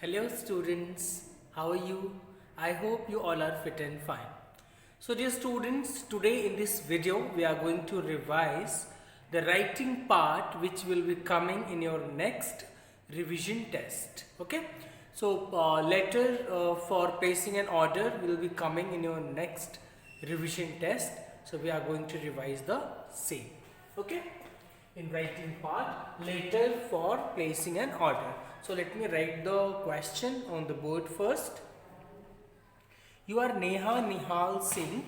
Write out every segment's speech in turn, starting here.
Hello students, how are you? I hope you all are fit and fine. So dear students, today in this video we are going to revise the writing part which will be coming in your next revision test. Okay. So letter for placing an order will be coming in your next revision test. So we are going to revise the same. Okay, in writing part later for placing an order. So let me write the question on the board first. You are Neha Nihal Singh.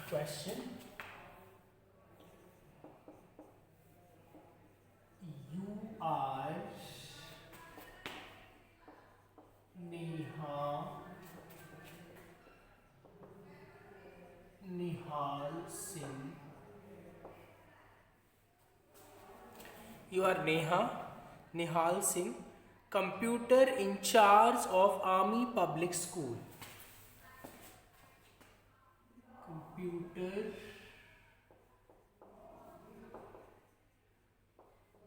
Question. You are Neha Nihal Singh. You are Neha Nihal Singh, computer in charge of Army Public School. Computer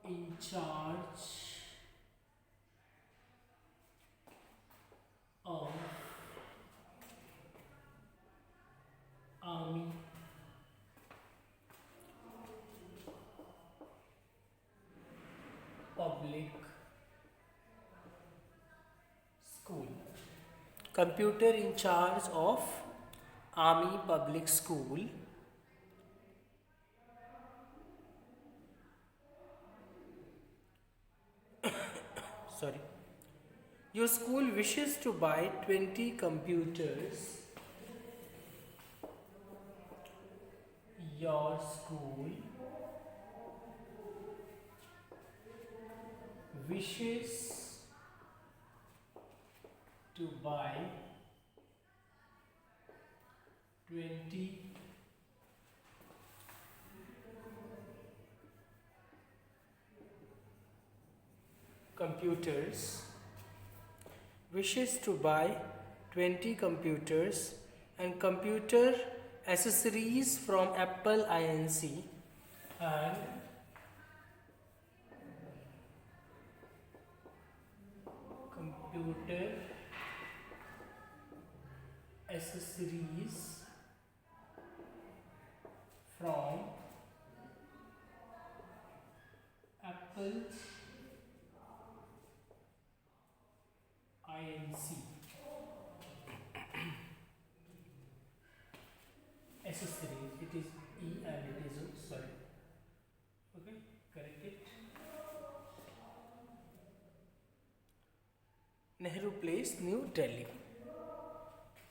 in charge of Army Public School. Computer in charge of Army Public School. Sorry. Your school wishes to buy 20 computers. Your school wishes to buy 20 computers. Wishes to buy 20 computers and computer accessories from Apple Inc. and computer accessories from Apple Inc. Accessories, it is E and it is O, sorry. Okay, correct it. Nehru Place, New Delhi.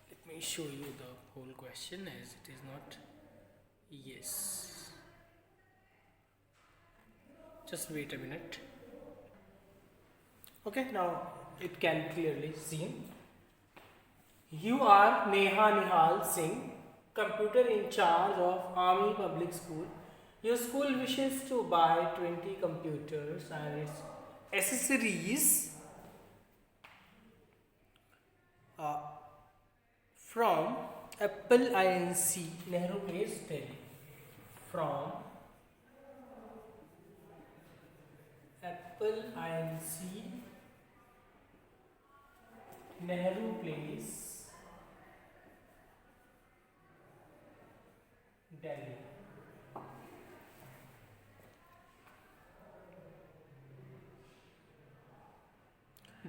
Let me show you the whole question as it is not. Yes. Just wait a minute. Okay, now it can clearly seen. You are Neha Nihal Singh, computer in charge of Army Public School. Your school wishes to buy 20 computers and its accessories from Apple Inc. Nehru Place, Delhi. From Apple Inc. Nehru Place, Delhi.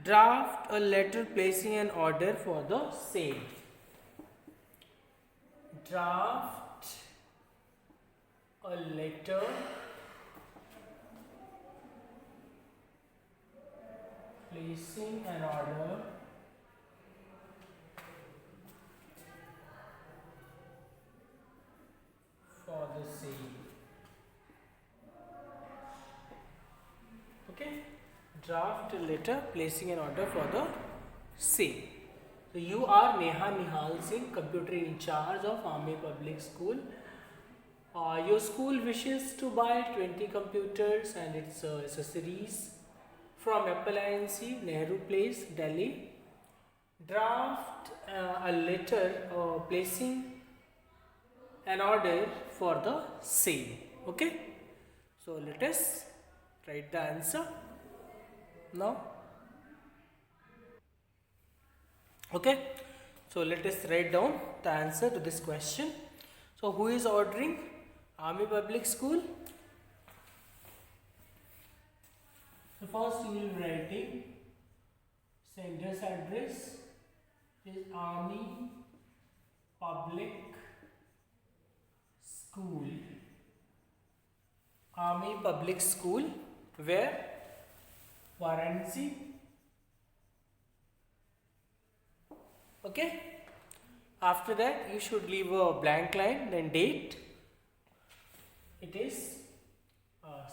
Draft a letter placing an order for the same. Draft a letter placing an order for the same. Okay, draft a letter placing an order for the same. So you are Neha Nihal Singh, computer in charge of Army Public School. Your school wishes to buy 20 computers and its accessories from Apple Inc. Nehru Place, Delhi. Draft a letter placing an order for the same. Okay, so let us write the answer now. Okay, so let us write down the answer to this question. So who is ordering? Army Public School. So first you will be writing sender's address is Army Public School. Army Public School. Where? Varanasi. Okay. After that you should leave a blank line, then date. It is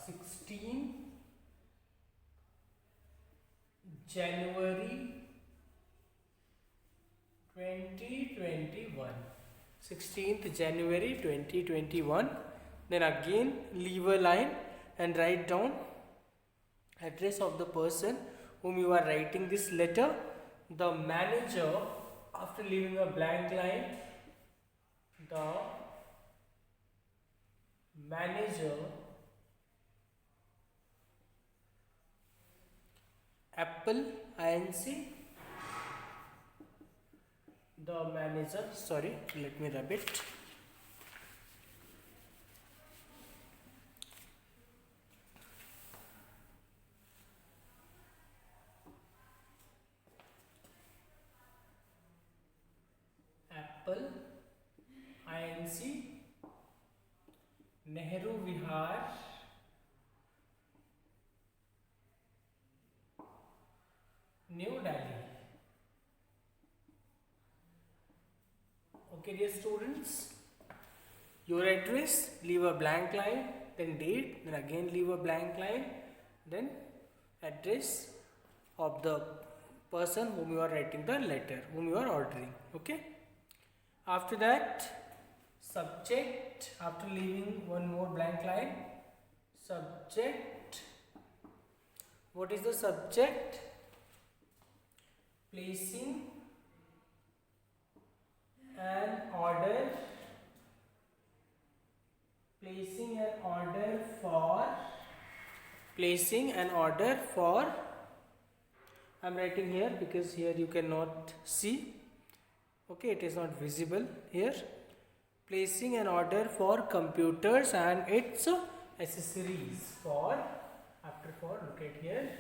16 January 2021. 16th January 2021. Then again leave a line and write down address of the person whom you are writing this letter. The manager, after leaving a blank line, the manager, Apple Inc. The manager, sorry, let me rub it. Apple Inc. Nehru Vihar, New Delhi. Okay, dear students, your address, leave a blank line, then date, then again leave a blank line, then address of the person whom you are writing the letter, whom you are ordering. Okay. After that, subject, after leaving one more blank line, subject. What is the subject? Placing an order, placing an order for, I am writing here because here you cannot see. Okay, it is not visible here. Placing an order for computers and its accessories. For, after for, look at here,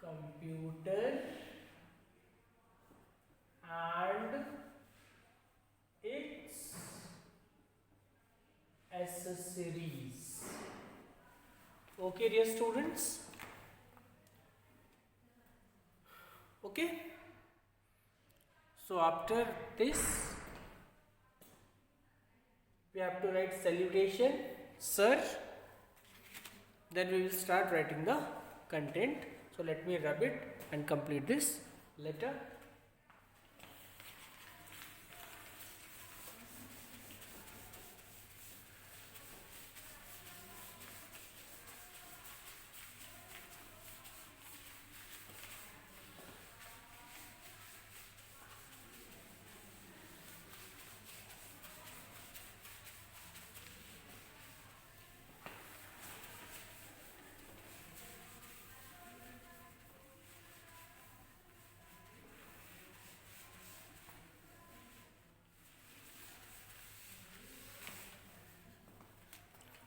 computer and its accessories. Okay, dear students. Okay. So after this, we have to write salutation, sir. Then we will start writing the content. So let me rub it and complete this letter.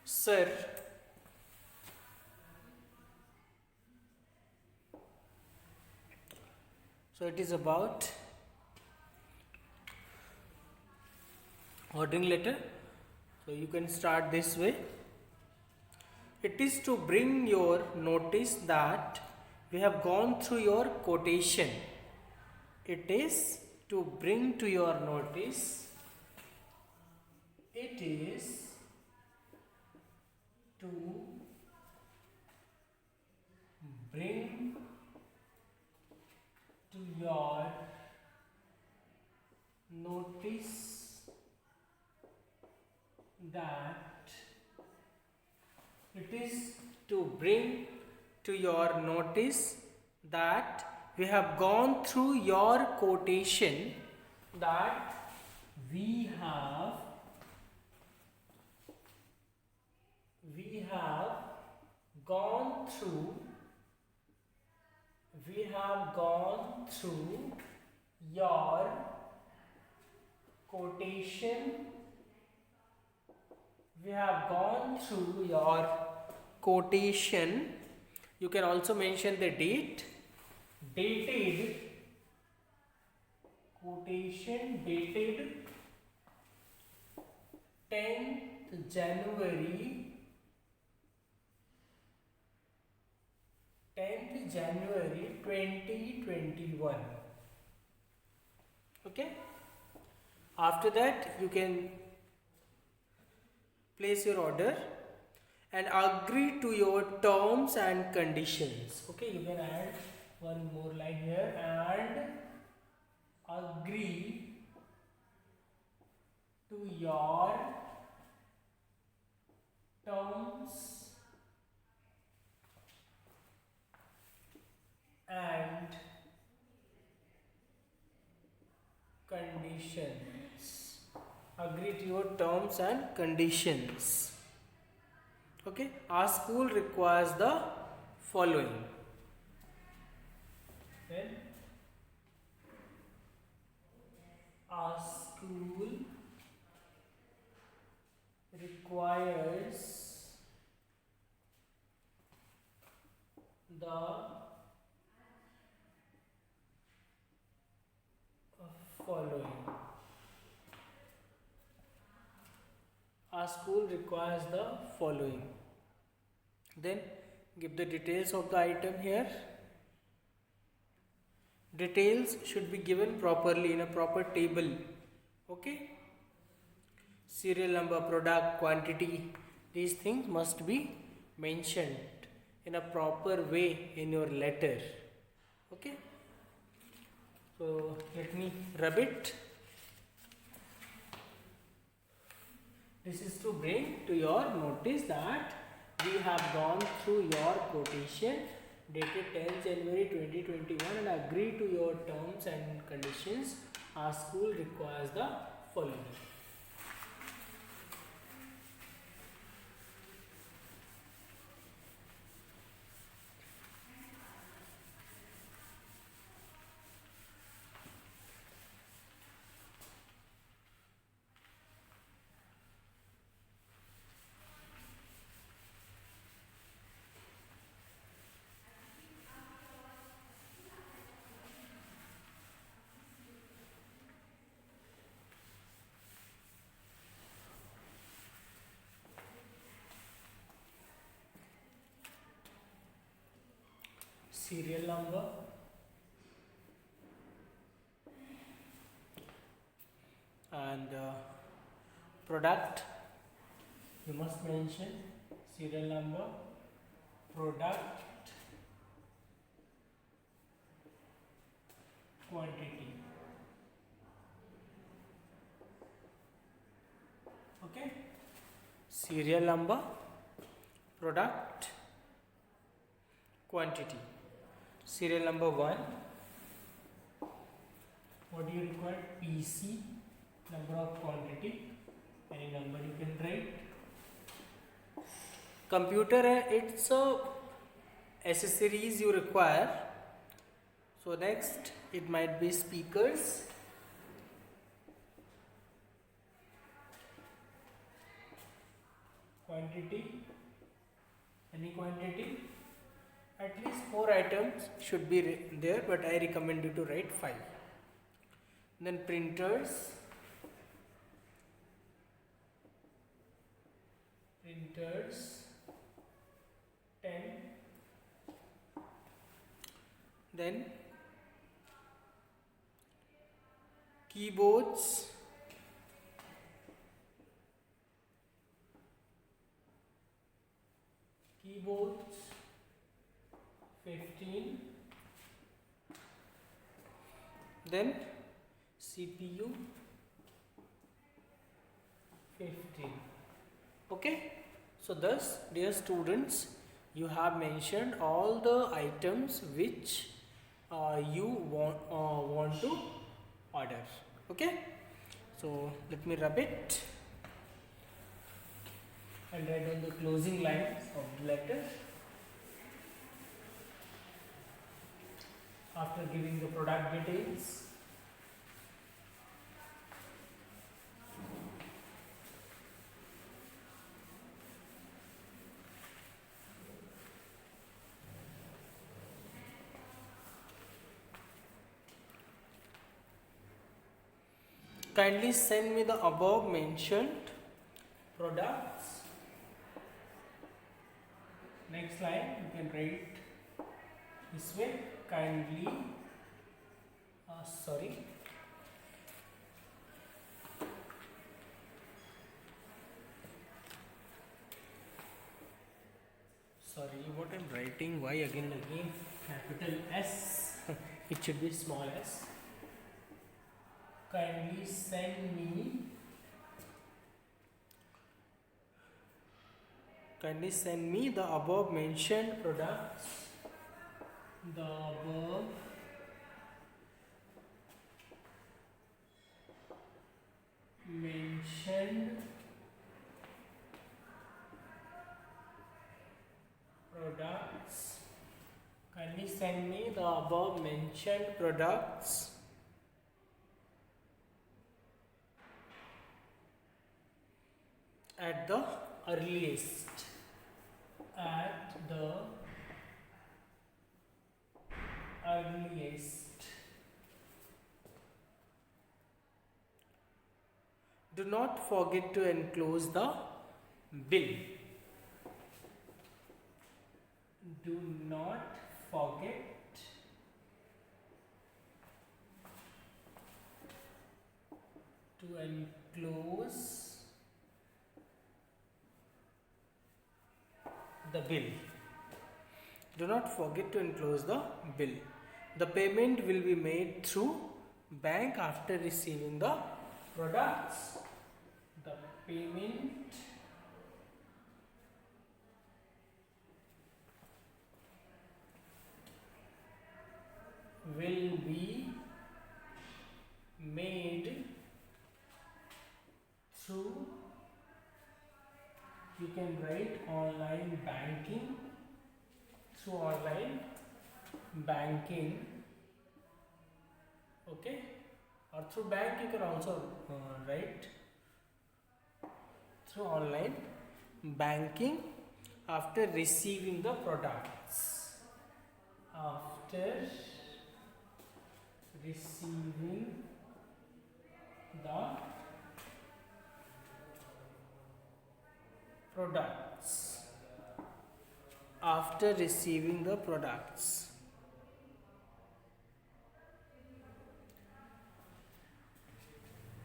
Sir, so it is about ordering letter. So you can start this way. It is to bring your notice that we have gone through your quotation. It is to bring to your notice. It is to bring to your notice that it is to bring to your notice that we have gone through your quotation, that we have gone through your quotation. We have gone through your quotation. You can also mention the date. Dated quotation, dated 10th January 2021. Okay. After that, you can place your order and agree to your terms and conditions. Okay, you can add one more line here, and agree to your terms and conditions. Agree to your terms and conditions. Okay, our school requires the following. Then our school requires the following. Our school requires the following. Then give the details of the item here. Details should be given properly in a proper table. Okay. Serial number, product, quantity, these things must be mentioned in a proper way in your letter. Okay. So let me rub it. This is to bring to your notice that we have gone through your quotation dated 10th January 2021 and agree to your terms and conditions. Our school requires the following. Serial number, and product, you must mention serial number, product, quantity. Okay, serial number, product, quantity. Serial number 1, what do you require? PC, number of quantity, any number you can write. Computer, it's accessories you require. So next it might be speakers, quantity, any quantity. At least 4 items should be there, but I recommend you to write 5. Then printers, 10. Then keyboards, 15. Then CPU, 15. Okay. So thus, dear students, you have mentioned all the items which you want to order. Okay. So let me rub it and write down the closing lines of the letter. After giving the product details, Kindly send me the above mentioned products. Next line you can write this way. Kindly sorry, what I'm writing, why again capital S? It should be small s. Kindly send me the above mentioned products. The above mentioned products. Kindly send me the above mentioned products at the earliest. At the earliest. Do not forget to enclose the bill. Do not forget to enclose the bill. Do not forget to enclose the bill. The payment will be made through bank after receiving the products. The payment will be made through, you can write online banking, through online banking, okay, or through bank you can also write through online banking after receiving the products. After receiving the products. After receiving the products.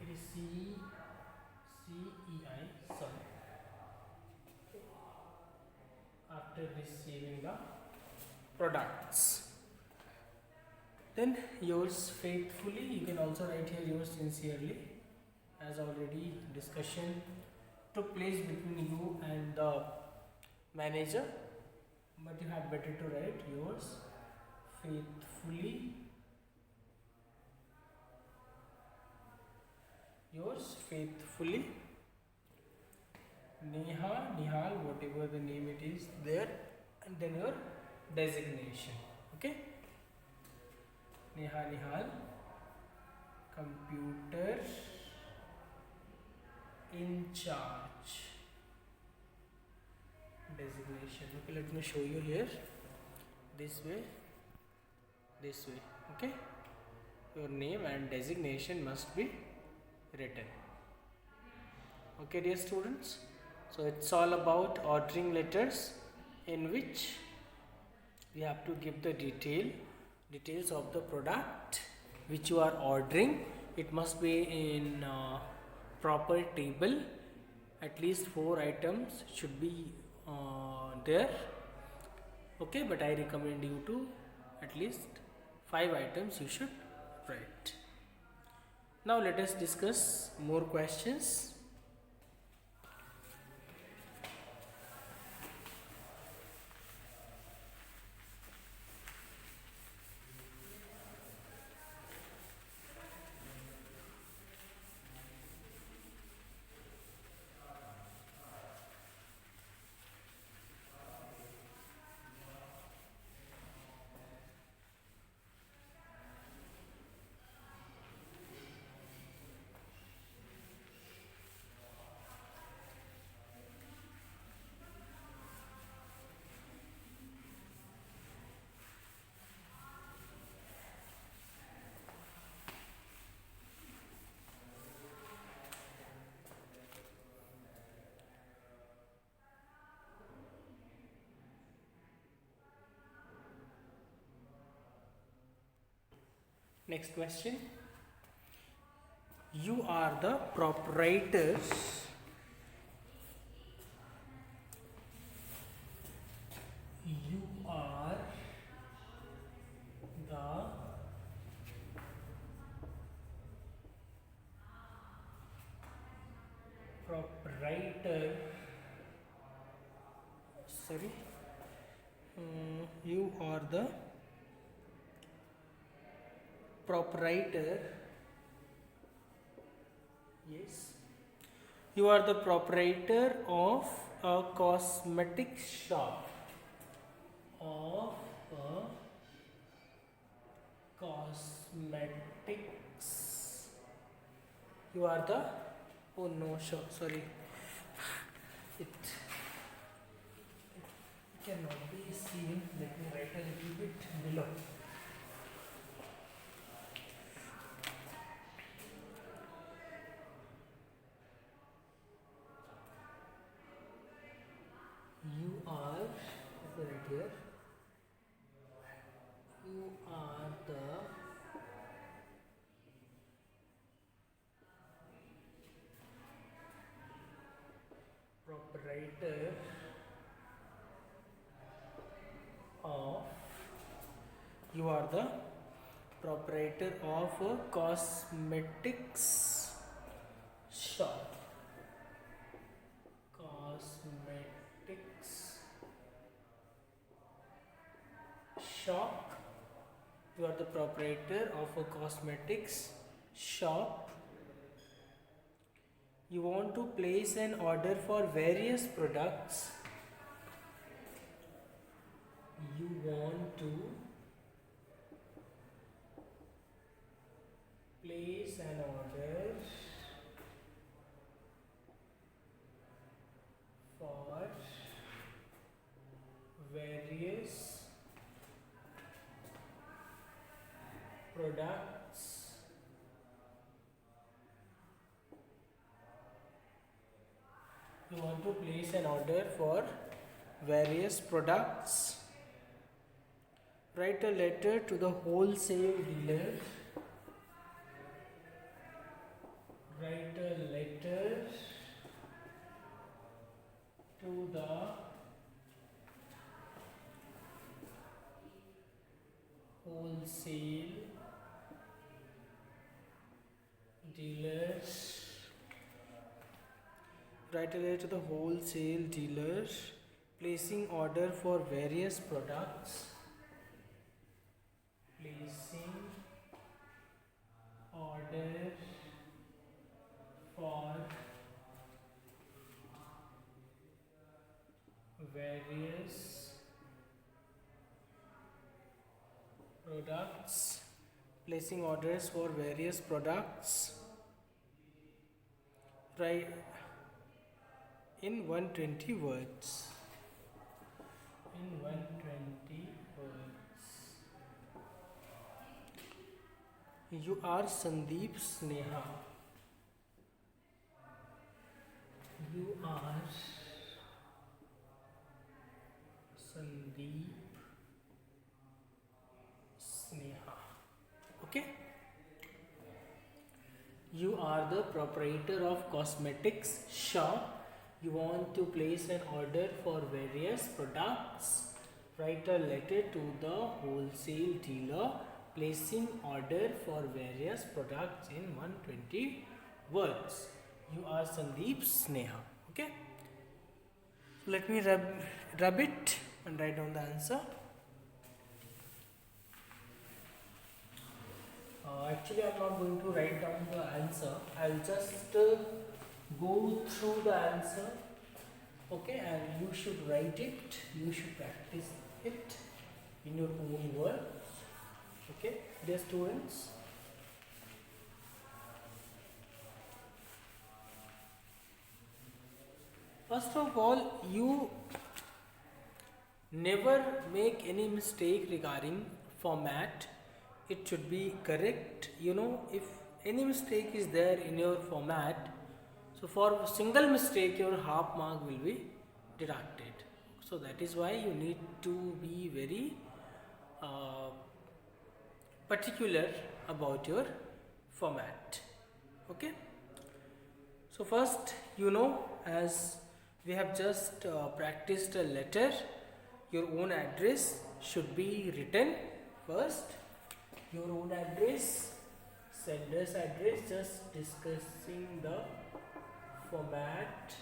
It is CEI, sorry. After receiving the products. Then yours faithfully, you can also write here yours sincerely, as already discussion took place between you and the manager, but you have better to write yours faithfully, Neha, Nihal, whatever the name it is there, and then your designation, okay. Neha, Nihal, computer in charge, designation. Okay, let me show you here, this way, okay. Your name and designation must be written, okay dear students. So it's all about ordering letters, in which we have to give the details of the product which you are ordering. It must be in proper table. At least 4 items should be there, okay, but I recommend you to at least 5 items you should write. Now let us discuss more questions. Next question. You are the proprietors you are the proprietor sorry you are the proprietor yes you are the proprietor of a cosmetic shop of a cosmetics you are the oh no sure sorry it cannot be seen. Let me write a little bit below. You are right here. You are the proprietor of you are the proprietor of a cosmetics shop cosmetics shop you are the proprietor of a cosmetics shop you want to place an order for various products you want to place an order for various products you want to place an order for various products write a letter to the wholesale dealer write a letter to the wholesale dealers write a letter to the wholesale dealers placing order for various products placing order for various products placing orders for various products right in 120 words in 120 words you are Sandeep Sneha you are Sandeep Sneha okay you are the proprietor of cosmetics shop you want to place an order for various products write a letter to the wholesale dealer placing order for various products in 120 words you are Sandeep Sneha okay let me rub it and write down the answer actually I'm not going to write down the answer I'll just go through the answer okay and you should write it you should practice it in your own words okay dear students first of all you never make any mistake regarding format it should be correct you know if any mistake is there in your format so for a single mistake your half mark will be deducted so that is why you need to be very particular about your format. Okay, so first, as we have just practiced a letter, your own address should be written first. Your own address, sender's address, just discussing the format.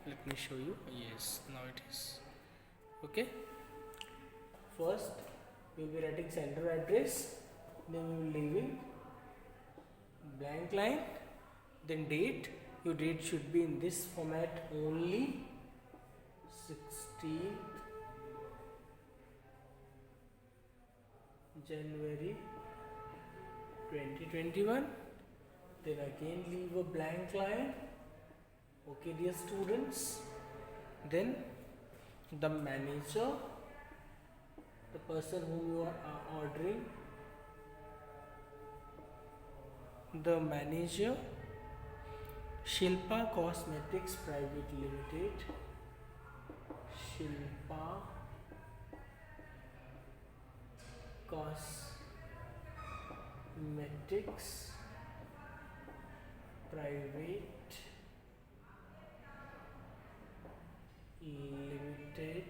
Let me show you. Yes, now it is. Okay, first we will be writing sender address, then we will leaving blank line, then date. Your date should be in this format only, 16th January 2021. Then again leave a blank line. Okay, dear students. Then the manager, the person whom you are ordering, the manager, Shilpa Cosmetics Private Limited, Shilpa Cosmetics Private Limited,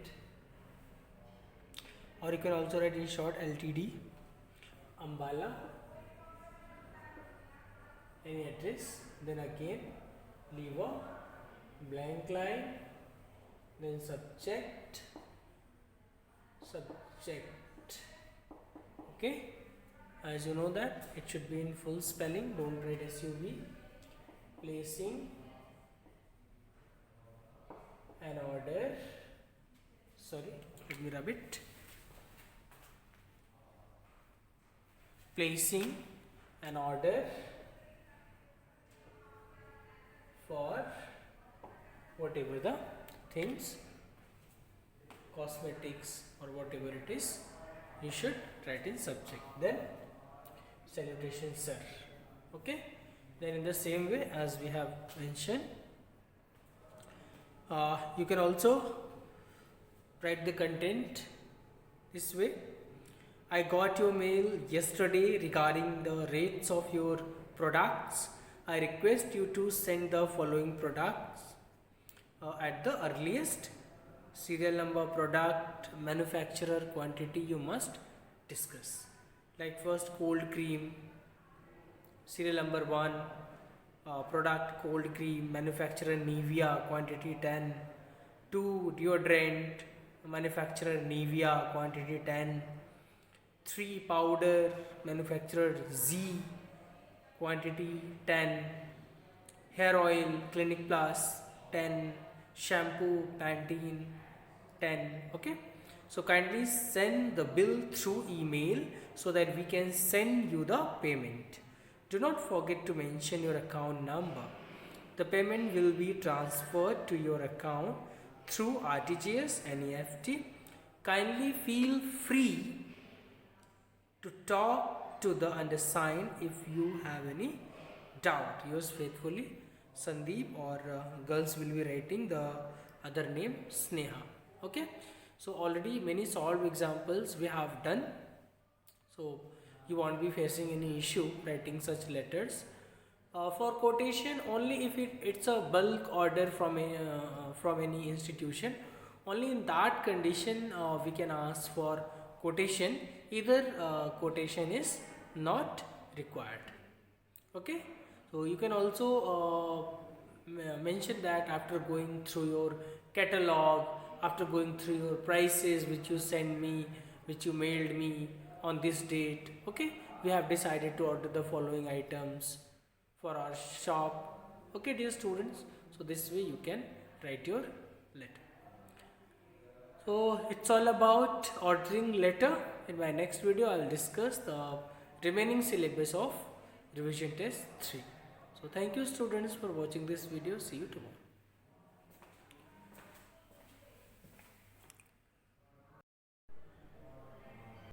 or you can also write in short LTD, Ambala, any address. Then again leave a blank line, then subject. Okay, as you know that it should be in full spelling, don't write SUV. Placing an order, let me rub it. Placing an order for whatever the things, cosmetics or whatever it is, you should write in subject. Then salutation sir. Okay, then in the same way as we have mentioned, you can also write the content this way. I got your mail yesterday regarding the rates of your products. I request you to send the following products at the earliest. Serial number, product, manufacturer, quantity you must discuss. Like first cold cream, serial number 1, product cold cream, manufacturer Nivea, quantity 10. 2, deodorant, manufacturer Nivea, quantity 10. 3, powder, manufacturer Z, quantity 10. Hair oil, Clinic Plus, 10. Shampoo, Pantene, 10. Okay, so kindly send the bill through email so that we can send you the payment. Do not forget to mention your account number. The payment will be transferred to your account through RTGS and EFT. Kindly feel free to talk to the undersigned if you have any doubt. Yours faithfully, Sandeep, or girls will be writing the other name Sneha. Okay, so already many solved examples we have done, so you won't be facing any issue writing such letters. For quotation, only if it's a bulk order from any institution, only in that condition we can ask for quotation. Either quotation is not required. Okay, so you can also mention that after going through your catalog, after going through your prices which you send me, which you mailed me on this date, okay, we have decided to order the following items for our shop. Okay, dear students, so this way you can write your letter. So it's all about ordering letter. In my next video I'll discuss the remaining syllabus of revision test 3. So thank you students for watching this video. See you tomorrow.